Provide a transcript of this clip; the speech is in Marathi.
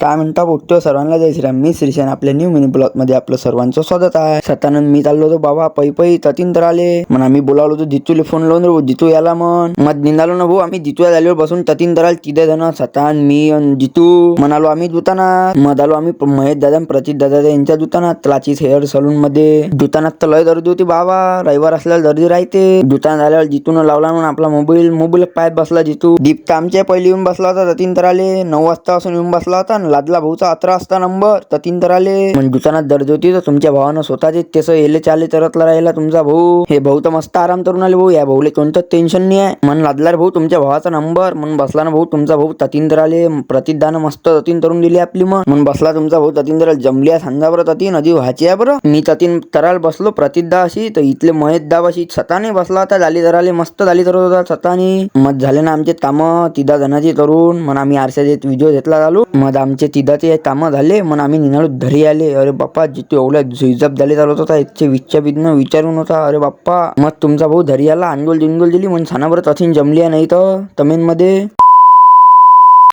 काय म्हणता पोट्यो सर्वांना जय श्रीराम. मी श्रीशान आपल्या न्यू मिनी ब्लॉग मध्ये आपलं सर्वांचं स्वागत आहे. सतानंद मी चाललो होतो बाबा पै ततीन तर आले म्हणून आम्ही बोलावलो होतो जितूले फोन लावून जितू याला मग निघालो ना भाऊ. आम्ही जितू झाल्यावर बसून ततीन तर आले तिथे जण सतान मी आणि जितू म्हणालो आम्ही दुकानात. मग आलो आम्ही महेश दादा प्रतीक दादा यांच्या दुकानात लाचीस हेअर सलून मध्ये. दुकानात तर लय गर्दी होती बाबा. रविवार असल्याला गर्दी राहते. दुकान झाल्यावर जितून लावला म्हणून आपला मोबाईल पायात बसला जितू. दीप तर आमच्या पहिले येऊन बसला होता ततीन तर आले 9 वाजता असून येऊन बसला होता. लादला भाऊचा 11 वाजता नंबर ततीन तर आले. म्हणजे दुकानात गर्दी होती तर तुमच्या भावानं स्वतःचे तसं येले चाले तरतला राहिला तुमचा भाऊ. हे भाऊ तर मस्त आराम करून आले भाऊ. या भाऊले कोणतं टेन्शन नाही आहे. मन लादला रे भाऊ तुमच्या भावाचा नंबर म्हणून बसला ना भाऊ तुमचा भाऊ ततीन तर आले. प्रतिदान मस्त ततीन तरून दिली आपली म्हणून बसला तुमचा भाऊ ततीन तर जमली आहे. सांगा बरं ततीन अजी व्हायची आहे बरं. मी ततीन तराल बसलो प्रतिदा अशी तर इथले महेश दाब अशी सताने बसला होता. झाली तराले मस्त झाली तर होता सतानी. मग झाले ना आमचे कामं तिदा जणाची करून. मग आम्ही आरशाचे व्हिडिओ घेतला झालो. मग आमचे तिदाचे कामं झाले. मग आम्ही निघालो घरी आले. अरे बाप्पा जिथे एवढ्या झुजप झाले चालत होता याचे विचारून होता. अरे बाप्पा मग तुमचा भाऊ घरी आला अंगोल जिंगोल दिली म्हणून सांगा बरं तशीन जमली आहे नाही तर तमेन मध्ये.